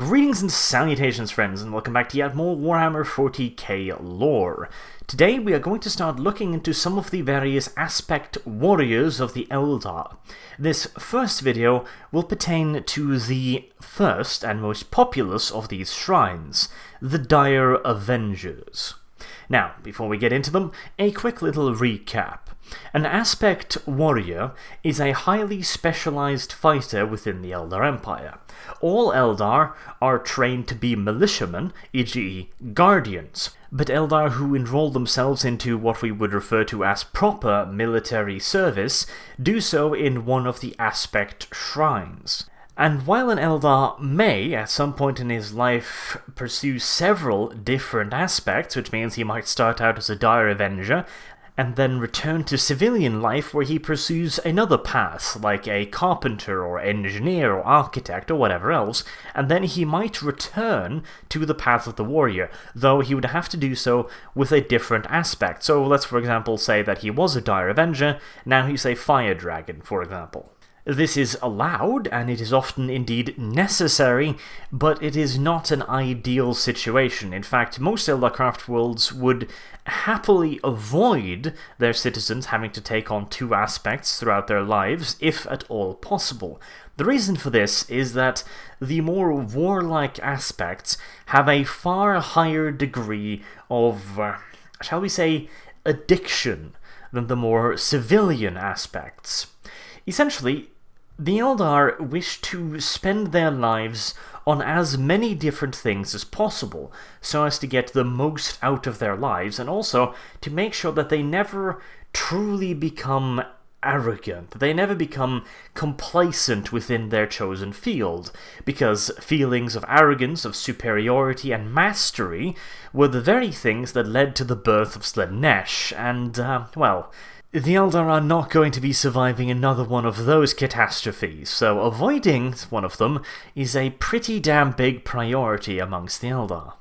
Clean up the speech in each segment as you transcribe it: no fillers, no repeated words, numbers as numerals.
Greetings and salutations, friends, and welcome back to yet more Warhammer 40k lore. Today we are going to start looking into some of the various aspect warriors of the Eldar. This first video will pertain to the first and most populous of these shrines, the Dire Avengers. Now, before we get into them, a quick little recap. An aspect warrior is a highly specialized fighter within the Eldar Empire. All Eldar are trained to be militiamen, e.g. guardians, but Eldar who enroll themselves into what we would refer to as proper military service do so in one of the aspect shrines. And while an Eldar may, at some point in his life, pursue several different aspects, which means he might start out as a Dire Avenger, and then return to civilian life where he pursues another path, like a carpenter or engineer or architect or whatever else, and then he might return to the path of the warrior, though he would have to do so with a different aspect. So let's for example say that he was a Dire Avenger, now he's a Fire Dragon, for example. This is allowed, and it is often indeed necessary, but it is not an ideal situation. In fact, most Eldarcraft worlds would happily avoid their citizens having to take on two aspects throughout their lives, if at all possible. The reason for this is that the more warlike aspects have a far higher degree of, shall we say, addiction than the more civilian aspects. Essentially, the Eldar wish to spend their lives on as many different things as possible, so as to get the most out of their lives, and also to make sure that they never truly become arrogant, that they never become complacent within their chosen field, because feelings of arrogance, of superiority, and mastery were the very things that led to the birth of Slaanesh, and, well, the Eldar are not going to be surviving another one of those catastrophes, so avoiding one of them is a pretty damn big priority amongst the Eldar.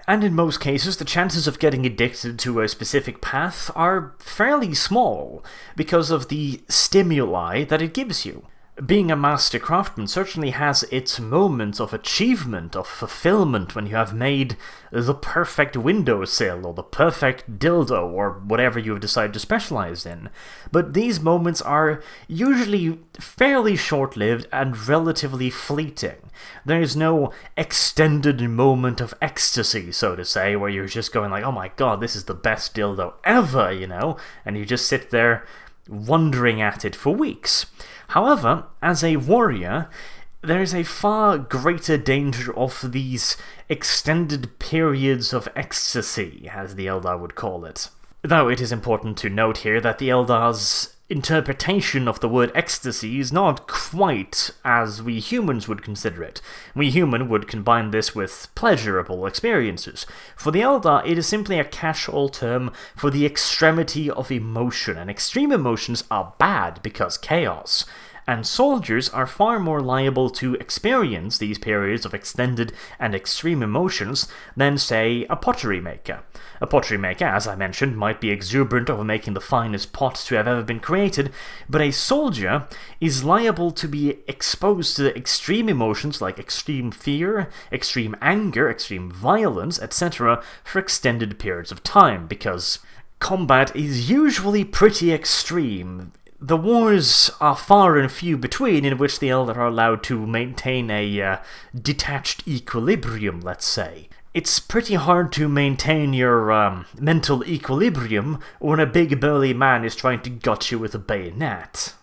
And in most cases, the chances of getting addicted to a specific path are fairly small, because of the stimuli that it gives you. Being a master craftsman certainly has its moments of achievement, of fulfillment, when you have made the perfect windowsill, or the perfect dildo, or whatever you have decided to specialize in. But these moments are usually fairly short-lived and relatively fleeting. There is no extended moment of ecstasy, so to say, where you're just going like, oh my god, this is the best dildo ever, you know? And you just sit there wondering at it for weeks. However, as a warrior, there is a far greater danger of these extended periods of ecstasy, as the Eldar would call it. Though it is important to note here that the Eldar's interpretation of the word ecstasy is not quite as we humans would consider it. We human would combine this with pleasurable experiences. For the Eldar, it is simply a catch-all term for the extremity of emotion, and extreme emotions are bad because chaos. And soldiers are far more liable to experience these periods of extended and extreme emotions than, say, a pottery maker. A pottery maker, as I mentioned, might be exuberant over making the finest pots to have ever been created, but a soldier is liable to be exposed to extreme emotions like extreme fear, extreme anger, extreme violence, etc. for extended periods of time, because combat is usually pretty extreme. The wars are far and few between in which the Eldar are allowed to maintain a detached equilibrium, let's say. It's pretty hard to maintain your mental equilibrium when a big burly man is trying to gut you with a bayonet.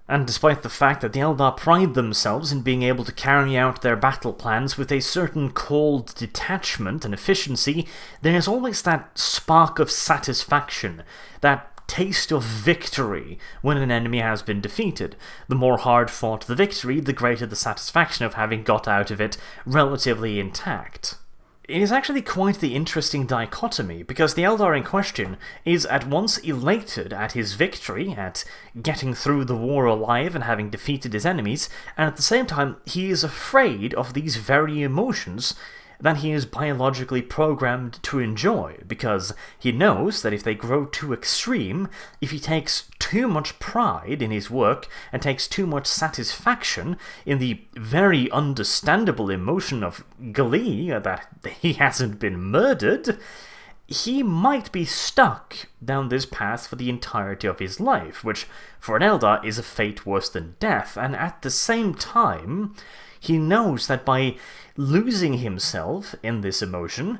And despite the fact that the Eldar pride themselves in being able to carry out their battle plans with a certain cold detachment and efficiency, there is always that spark of satisfaction, that taste of victory when an enemy has been defeated. The more hard-fought the victory, the greater the satisfaction of having got out of it relatively intact. It is actually quite the interesting dichotomy, because the Eldar in question is at once elated at his victory, at getting through the war alive and having defeated his enemies, and at the same time he is afraid of these very emotions than he is biologically programmed to enjoy, because he knows that if they grow too extreme, if he takes too much pride in his work and takes too much satisfaction in the very understandable emotion of glee that he hasn't been murdered, he might be stuck down this path for the entirety of his life, which for an Eldar is a fate worse than death, and at the same time, he knows that by losing himself in this emotion,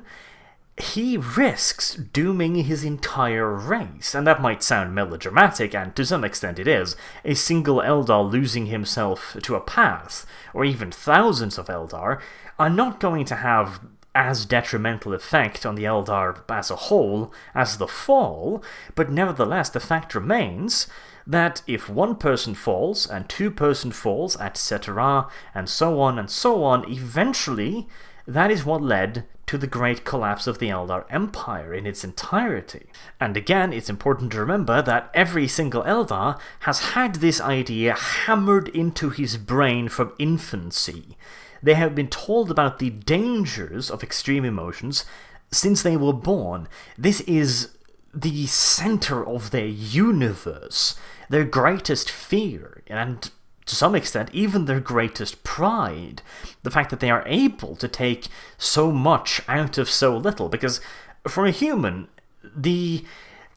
he risks dooming his entire race. And that might sound melodramatic, and to some extent it is. A single Eldar losing himself to a path, or even thousands of Eldar, are not going to have as detrimental effect on the Eldar as a whole as the fall, but nevertheless the fact remains that if one person falls, and two person falls, etc., and so on, eventually that is what led to the great collapse of the Eldar Empire in its entirety. And again, it's important to remember that every single Eldar has had this idea hammered into his brain from infancy. They have been told about the dangers of extreme emotions since they were born. This is the center of their universe, their greatest fear, and to some extent even their greatest pride. The fact that they are able to take so much out of so little, because for a human, the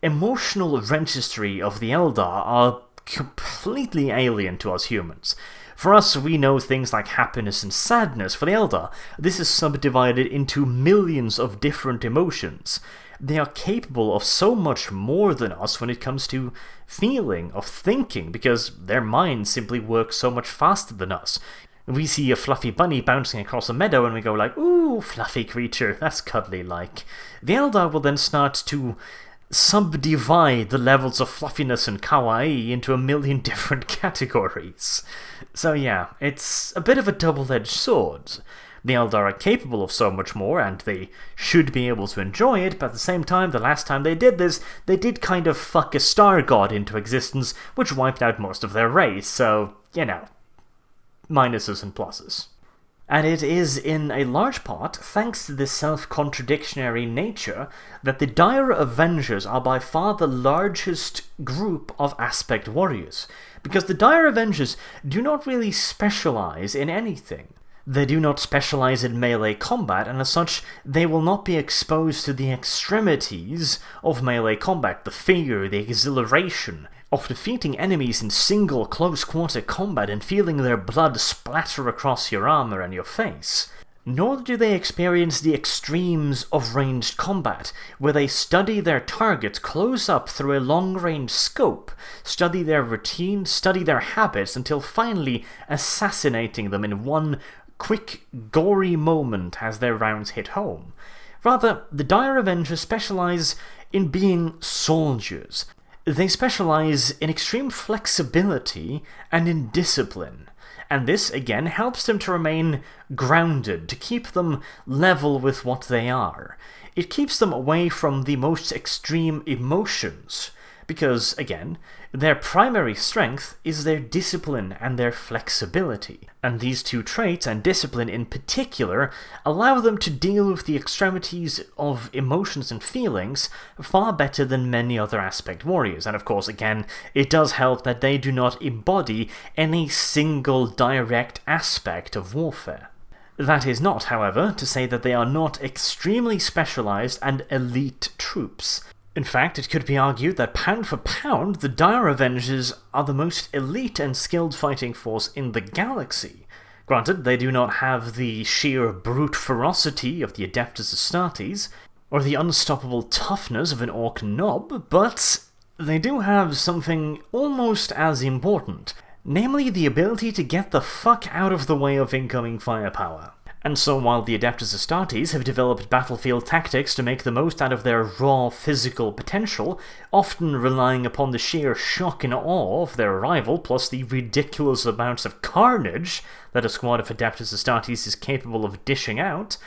emotional registry of the Eldar are completely alien to us humans. For us, we know things like happiness and sadness. For the Eldar, this is subdivided into millions of different emotions. They are capable of so much more than us when it comes to feeling, of thinking, because their minds simply work so much faster than us. We see a fluffy bunny bouncing across a meadow and we go like, ooh, fluffy creature, that's cuddly-like. The Eldar will then start to subdivide the levels of fluffiness and kawaii into a million different categories. So yeah, it's a bit of a double-edged sword. The Eldar are capable of so much more, and they should be able to enjoy it, but at the same time, the last time they did this, they did kind of fuck a star god into existence, which wiped out most of their race, so, you know, minuses and pluses. And it is in a large part thanks to this self-contradictionary nature that the Dire Avengers are by far the largest group of aspect warriors, because the Dire Avengers do not really specialize in anything. They do not specialize in melee combat, and as such, they will not be exposed to the extremities of melee combat, the fear, the exhilaration of defeating enemies in single close-quarter combat and feeling their blood splatter across your armor and your face. Nor do they experience the extremes of ranged combat, where they study their targets close up through a long-range scope, study their routine, study their habits, until finally assassinating them in one quick, gory moment as their rounds hit home. Rather, the Dire Avengers specialize in being soldiers. They specialize in extreme flexibility and in discipline, and this, again, helps them to remain grounded, to keep them level with what they are. It keeps them away from the most extreme emotions, because, again, their primary strength is their discipline and their flexibility, and these two traits, and discipline in particular, allow them to deal with the extremities of emotions and feelings far better than many other aspect warriors, and of course, again, it does help that they do not embody any single direct aspect of warfare. That is not, however, to say that they are not extremely specialized and elite troops. In fact, it could be argued that pound for pound, the Dire Avengers are the most elite and skilled fighting force in the galaxy. Granted, they do not have the sheer brute ferocity of the Adeptus Astartes, or the unstoppable toughness of an Orc Nob, but they do have something almost as important, namely the ability to get the fuck out of the way of incoming firepower. And so while the Adeptus Astartes have developed battlefield tactics to make the most out of their raw physical potential, often relying upon the sheer shock and awe of their arrival, plus the ridiculous amounts of carnage that a squad of Adeptus Astartes is capable of dishing out,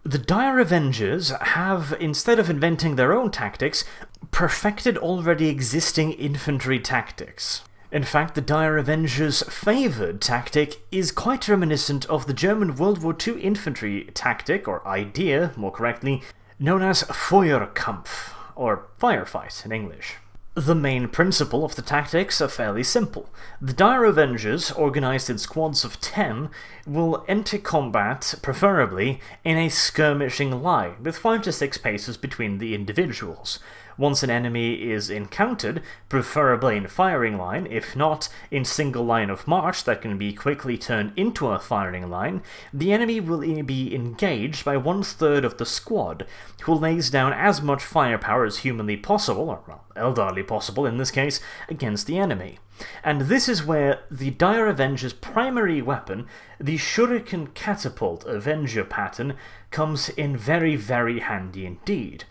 the Dire Avengers have, instead of inventing their own tactics, perfected already existing infantry tactics. In fact, the Dire Avengers' favoured tactic is quite reminiscent of the German World War II infantry tactic, or idea, more correctly, known as Feuerkampf, or firefight in English. The main principle of the tactics are fairly simple. The Dire Avengers, organised in squads of 10, will enter combat, preferably, in a skirmishing line, with 5 to 6 paces between the individuals. Once an enemy is encountered, preferably in firing line, if not in single line of march that can be quickly turned into a firing line, the enemy will be engaged by 1/3 of the squad, who lays down as much firepower as humanly possible, or well, elderly possible in this case, against the enemy. And this is where the Dire Avengers' primary weapon, the Shuriken Catapult Avenger pattern, comes in very, very handy indeed.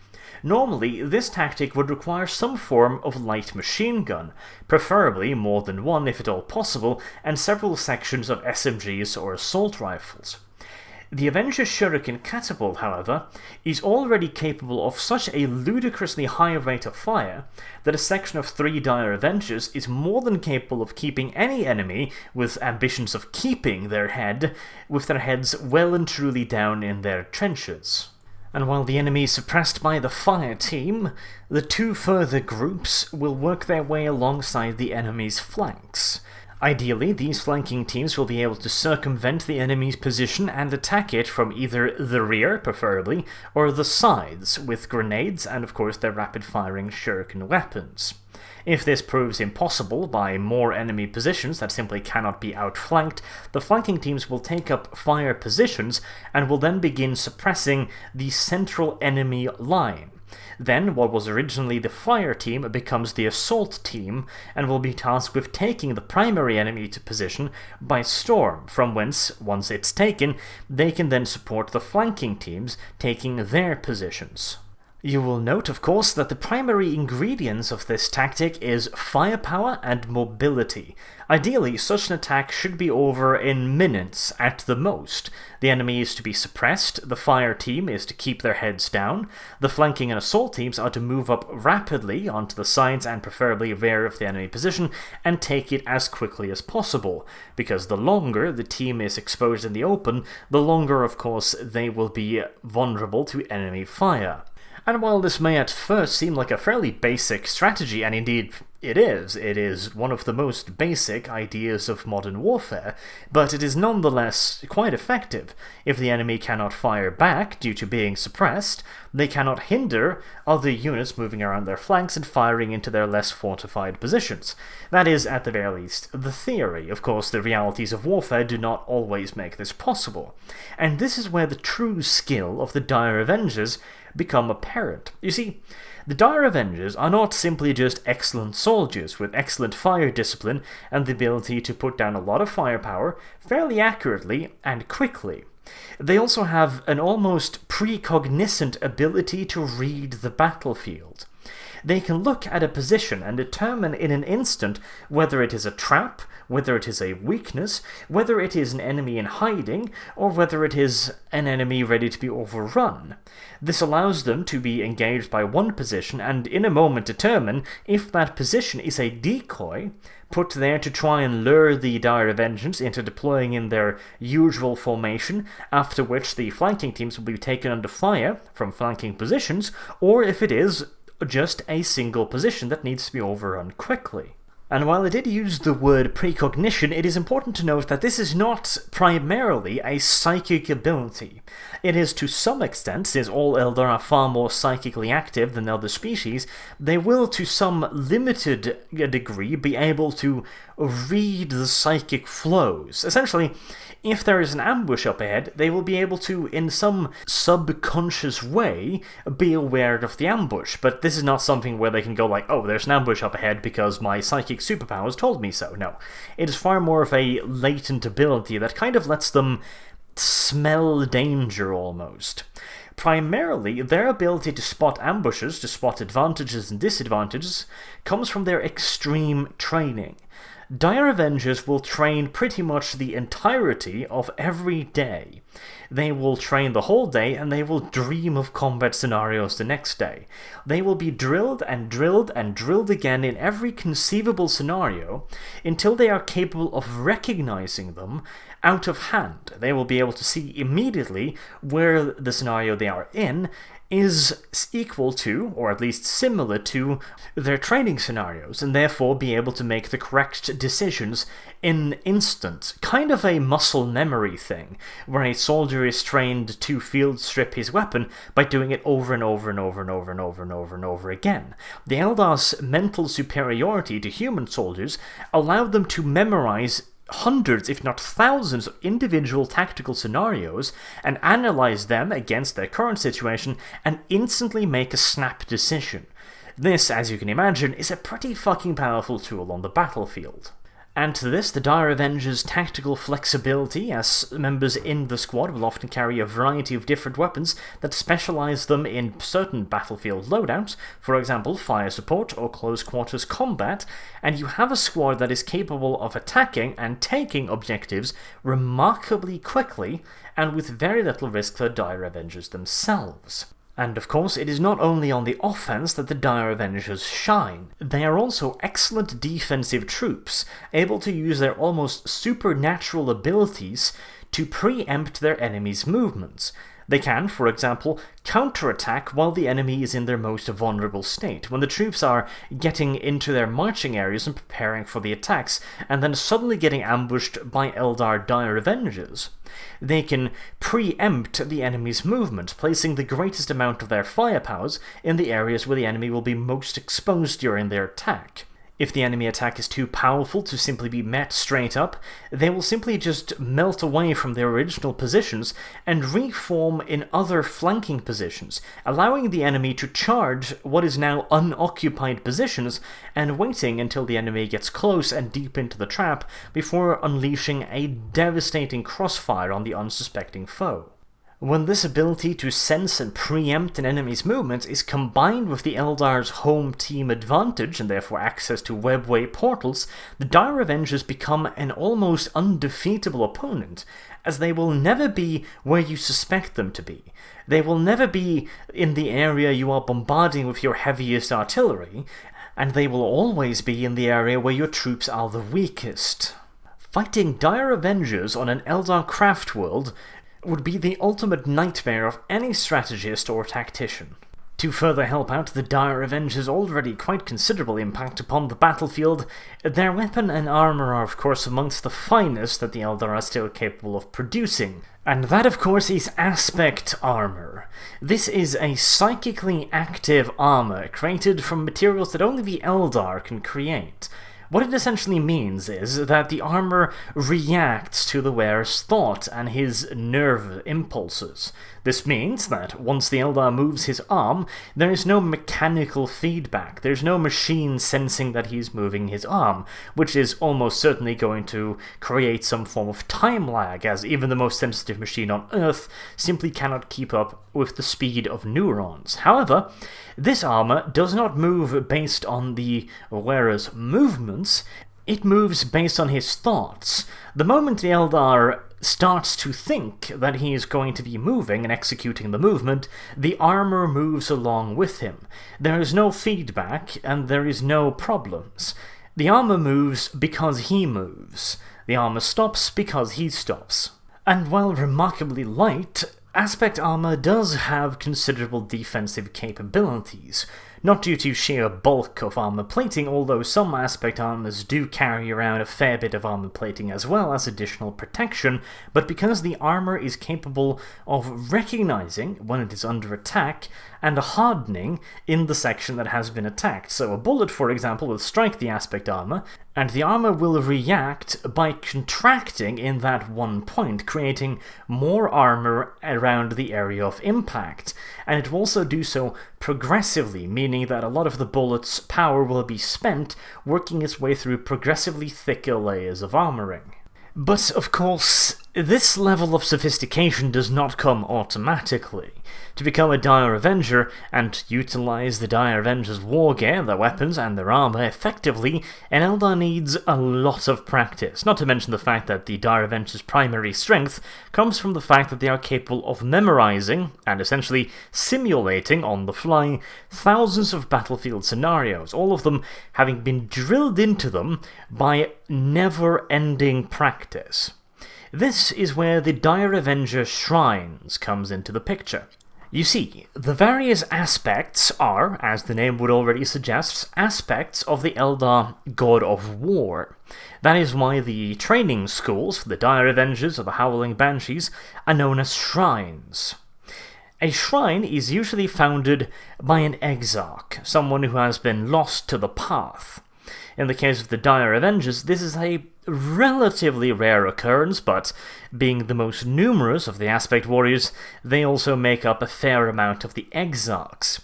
Normally, this tactic would require some form of light machine gun, preferably more than one if at all possible, and several sections of SMGs or assault rifles. The Avenger Shuriken Catapult, however, is already capable of such a ludicrously high rate of fire that a section of 3 Dire Avengers is more than capable of keeping any enemy with ambitions of keeping their head, with their heads well and truly down in their trenches. And while the enemy is suppressed by the fire team, the 2 further groups will work their way alongside the enemy's flanks. Ideally, these flanking teams will be able to circumvent the enemy's position and attack it from either the rear, preferably, or the sides, with grenades and of course their rapid-firing shuriken weapons. If this proves impossible by more enemy positions that simply cannot be outflanked, the flanking teams will take up fire positions and will then begin suppressing the central enemy line. Then, what was originally the fire team becomes the assault team, and will be tasked with taking the primary enemy to position by storm, from whence, once it's taken, they can then support the flanking teams, taking their positions. You will note, of course, that the primary ingredients of this tactic is firepower and mobility. Ideally, such an attack should be over in minutes at the most. The enemy is to be suppressed, the fire team is to keep their heads down, the flanking and assault teams are to move up rapidly onto the sides and preferably rear of the enemy position and take it as quickly as possible, because the longer the team is exposed in the open, the longer, of course, they will be vulnerable to enemy fire. And while this may at first seem like a fairly basic strategy, and indeed it is one of the most basic ideas of modern warfare, but it is nonetheless quite effective. If the enemy cannot fire back due to being suppressed, they cannot hinder other units moving around their flanks and firing into their less fortified positions. That is, at the very least, the theory. Of course, the realities of warfare do not always make this possible. And this is where the true skill of the Dire Avengers become apparent. You see, the Dire Avengers are not simply just excellent soldiers with excellent fire discipline and the ability to put down a lot of firepower fairly accurately and quickly. They also have an almost precognisant ability to read the battlefield. They can look at a position and determine in an instant whether it is a trap, whether it is a weakness, whether it is an enemy in hiding, or whether it is an enemy ready to be overrun. This allows them to be engaged by one position and in a moment determine if that position is a decoy, put there to try and lure the Dire Avengers into deploying in their usual formation, after which the flanking teams will be taken under fire from flanking positions, or if it is just a single position that needs to be overrun quickly. And while I did use the word precognition, it is important to note that this is not primarily a psychic ability. It is to some extent, since all Eldar are far more psychically active than other species, they will to some limited degree be able to read the psychic flows. Essentially, if there is an ambush up ahead, they will be able to, in some subconscious way, be aware of the ambush. But this is not something where they can go like, oh, there's an ambush up ahead because my psychic superpowers told me so. No. It is far more of a latent ability that kind of lets them smell danger almost. Primarily, their ability to spot ambushes, to spot advantages and disadvantages, comes from their extreme training. Dire Avengers will train pretty much the entirety of every day. They will train the whole day, and they will dream of combat scenarios the next day. They will be drilled and drilled and drilled again in every conceivable scenario until they are capable of recognizing them out of hand. They will be able to see immediately where the scenario they are in is equal to, or at least similar to, their training scenarios, and therefore be able to make the correct decisions in an instant. Kind of a muscle memory thing, where a soldier is trained to field strip his weapon by doing it over and over and over and over and over and over and over again. The Eldar's mental superiority to human soldiers allowed them to memorize hundreds, if not thousands, of individual tactical scenarios and analyze them against their current situation and instantly make a snap decision. This, as you can imagine, is a pretty fucking powerful tool on the battlefield. Add to this the Dire Avengers' tactical flexibility, as members in the squad will often carry a variety of different weapons that specialize them in certain battlefield loadouts, for example fire support or close quarters combat, and you have a squad that is capable of attacking and taking objectives remarkably quickly and with very little risk for the Dire Avengers themselves. And of course, it is not only on the offense that the Dire Avengers shine. They are also excellent defensive troops, able to use their almost supernatural abilities to preempt their enemy's movements. They can, for example, counterattack while the enemy is in their most vulnerable state, when the troops are getting into their marching areas and preparing for the attacks, and then suddenly getting ambushed by Eldar Dire Avengers. They can preempt the enemy's movement, placing the greatest amount of their firepowers in the areas where the enemy will be most exposed during their attack. If the enemy attack is too powerful to simply be met straight up, they will simply just melt away from their original positions and reform in other flanking positions, allowing the enemy to charge what is now unoccupied positions and waiting until the enemy gets close and deep into the trap before unleashing a devastating crossfire on the unsuspecting foe. When this ability to sense and preempt an enemy's movements is combined with the Eldar's home team advantage and therefore access to webway portals, the Dire Avengers become an almost undefeatable opponent, as they will never be where you suspect them to be. They will never be in the area you are bombarding with your heaviest artillery, and they will always be in the area where your troops are the weakest. Fighting Dire Avengers on an Eldar craft world would be the ultimate nightmare of any strategist or tactician. To further help out the Dire Avengers' already quite considerable impact upon the battlefield, their weapon and armour are of course amongst the finest that the Eldar are still capable of producing, and that of course is aspect armour. This is a psychically active armour created from materials that only the Eldar can create. What it essentially means is that the armor reacts to the wearer's thought and his nerve impulses. This means that once the Eldar moves his arm, there is no mechanical feedback. There's no machine sensing that he's moving his arm, which is almost certainly going to create some form of time lag, as even the most sensitive machine on Earth simply cannot keep up with the speed of neurons. However, this armor does not move based on the wearer's movements, it moves based on his thoughts. The moment the Eldar starts to think that he is going to be moving and executing the movement, the armor moves along with him. There is no feedback and there is no problems. The armor moves because he moves. The armor stops because he stops. And while remarkably light, aspect armor does have considerable defensive capabilities. Not due to sheer bulk of armor plating, although some aspect armors do carry around a fair bit of armor plating as well as additional protection, but because the armor is capable of recognizing when it is under attack and hardening in the section that has been attacked. So a bullet, for example, will strike the aspect armor, and the armor will react by contracting in that one point, creating more armor around the area of impact. And it will also do so progressively, meaning that a lot of the bullet's power will be spent working its way through progressively thicker layers of armoring. But of course, this level of sophistication does not come automatically. To become a Dire Avenger and utilize the Dire Avengers' war gear, their weapons, and their armor effectively, an Eldar needs a lot of practice, not to mention the fact that the Dire Avengers' primary strength comes from the fact that they are capable of memorizing, and essentially simulating on the fly, thousands of battlefield scenarios, all of them having been drilled into them by never-ending practice. This is where the Dire Avenger Shrines comes into the picture. You see, the various aspects are, as the name would already suggest, aspects of the Eldar God of War. That is why the training schools for the Dire Avengers or the Howling Banshees are known as shrines. A shrine is usually founded by an exarch, someone who has been lost to the path. In the case of the Dire Avengers, this is a relatively rare occurrence, but being the most numerous of the Aspect Warriors, they also make up a fair amount of the exarchs.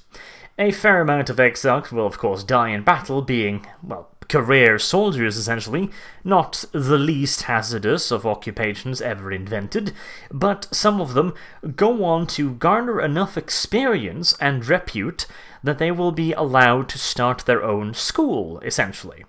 A fair amount of exarchs will of course die in battle, being, well, career soldiers essentially, not the least hazardous of occupations ever invented, but some of them go on to garner enough experience and repute that they will be allowed to start their own school, essentially.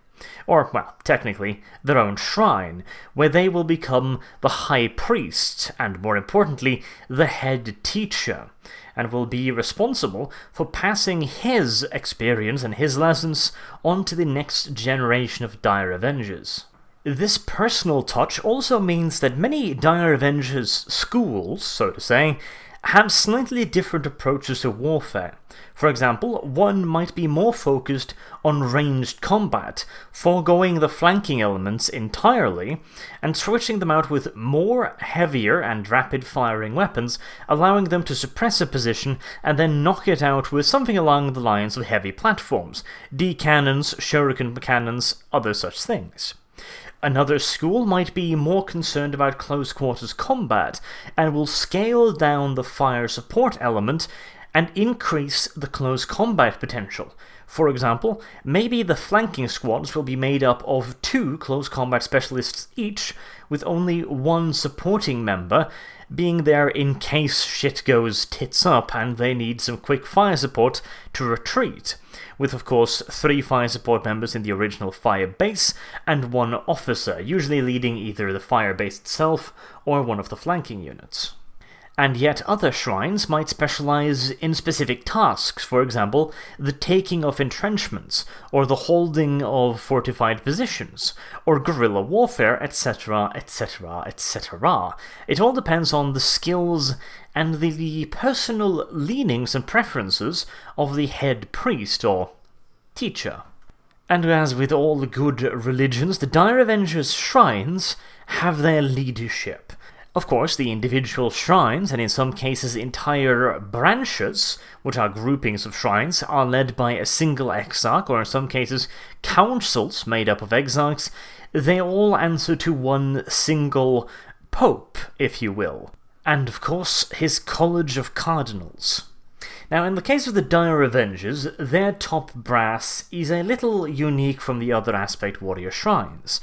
Or, well, technically, their own shrine, where they will become the high priest, and more importantly, the head teacher, and will be responsible for passing his experience and his lessons on to the next generation of Dire Avengers. This personal touch also means that many Dire Avengers schools, so to say, have slightly different approaches to warfare. For example, one might be more focused on ranged combat, foregoing the flanking elements entirely, and switching them out with more heavier and rapid-firing weapons, allowing them to suppress a position and then knock it out with something along the lines of heavy platforms, D-cannons, shuriken cannons, other such things. Another school might be more concerned about close-quarters combat, and will scale down the fire support element and increase the close combat potential. For example, maybe the flanking squads will be made up of 2 close combat specialists each, with only 1 supporting member being there in case shit goes tits up and they need some quick fire support to retreat, with of course 3 fire support members in the original fire base and 1 officer, usually leading either the fire base itself or one of the flanking units. And yet other shrines might specialize in specific tasks, for example, the taking of entrenchments, or the holding of fortified positions, or guerrilla warfare, etc, etc, etc. It all depends on the skills and the personal leanings and preferences of the head priest or teacher. And as with all good religions, the Dire Avengers shrines have their leadership. Of course, the individual shrines, and in some cases entire branches, which are groupings of shrines, are led by a single exarch, or in some cases councils made up of exarchs. They all answer to one single pope, if you will, and of course his college of cardinals. Now, in the case of the Dire Avengers, their top brass is a little unique from the other Aspect Warrior shrines.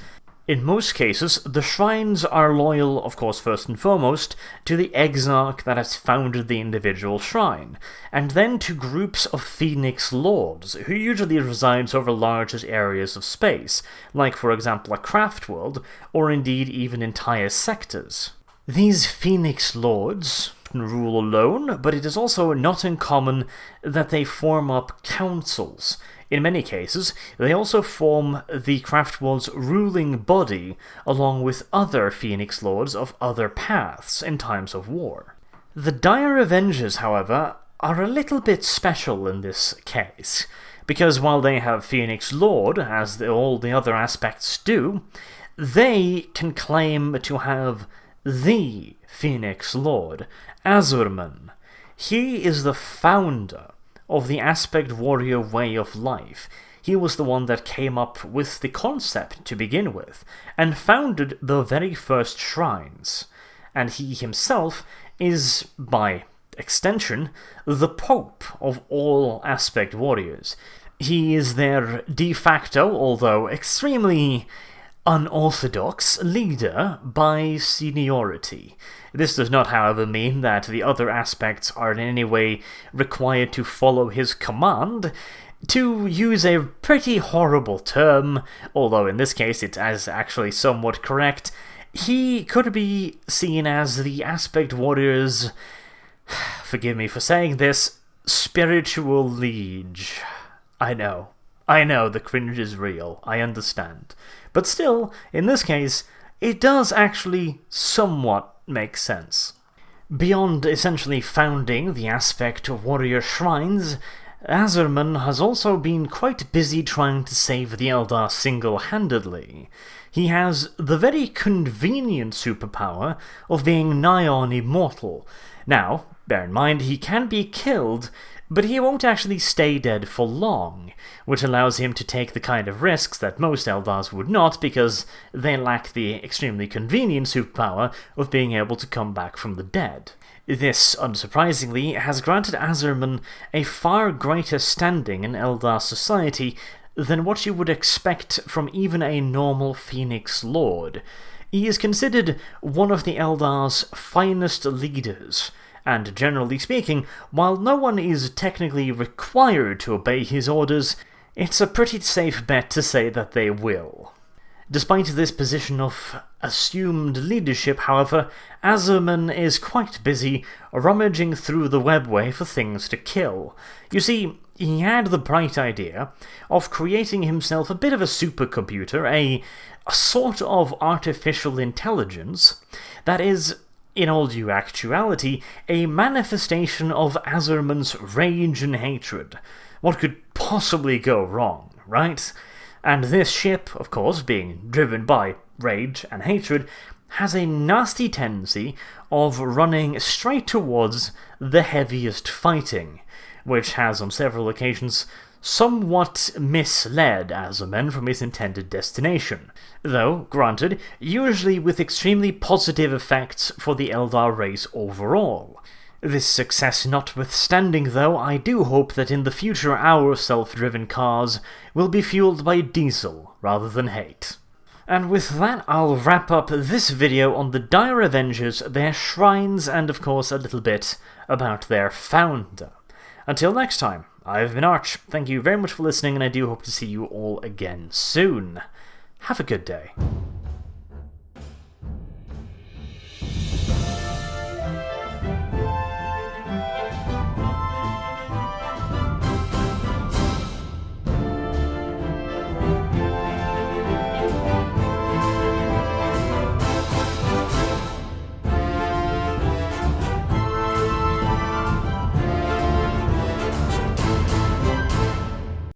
In most cases, the shrines are loyal, of course first and foremost, to the exarch that has founded the individual shrine, and then to groups of Phoenix Lords, who usually resides over larger areas of space, like for example a craft world, or indeed even entire sectors. These Phoenix Lords rule alone, but it is also not uncommon that they form up councils. In many cases, they also form the craft world's ruling body, along with other Phoenix Lords of other paths in times of war. The Dire Avengers, however, are a little bit special in this case, because while they have Phoenix Lord, as all the other aspects do, they can claim to have the Phoenix Lord, Azerman. He is the founder of the Aspect Warrior way of life. He was the one that came up with the concept to begin with, and founded the very first shrines, and he himself is, by extension, the Pope of all Aspect Warriors. He is their de facto, although extremely unorthodox leader by seniority. This does not, however, mean that the other aspects are in any way required to follow his command. To use a pretty horrible term, although in this case it is actually somewhat correct, he could be seen as the Aspect Warrior's, forgive me for saying this, spiritual liege. I know, the cringe is real, I understand. But still, in this case, it does actually somewhat make sense. Beyond essentially founding the Aspect Warrior shrines, Azerman has also been quite busy trying to save the Eldar single-handedly. He has the very convenient superpower of being nigh on immortal. Now, bear in mind, he can be killed, but he won't actually stay dead for long, which allows him to take the kind of risks that most Eldars would not, because they lack the extremely convenient superpower of being able to come back from the dead. This, unsurprisingly, has granted Azerman a far greater standing in Eldar society than what you would expect from even a normal Phoenix Lord. He is considered one of the Eldar's finest leaders, and generally speaking, while no one is technically required to obey his orders, it's a pretty safe bet to say that they will. Despite this position of assumed leadership, however, Azerman is quite busy rummaging through the webway for things to kill. You see, he had the bright idea of creating himself a bit of a supercomputer, a sort of artificial intelligence that is, in all due actuality, a manifestation of Azerman's rage and hatred. What could possibly go wrong, right? And this ship, of course, being driven by rage and hatred, has a nasty tendency of running straight towards the heaviest fighting, which has on several occasions somewhat misled Azerman from his intended destination, though, granted, usually with extremely positive effects for the Eldar race overall. This success notwithstanding, though, I do hope that in the future our self-driven cars will be fueled by diesel rather than hate. And with that, I'll wrap up this video on the Dire Avengers, their shrines, and of course a little bit about their founder. Until next time, I've been Arch, thank you very much for listening, and I do hope to see you all again soon. Have a good day.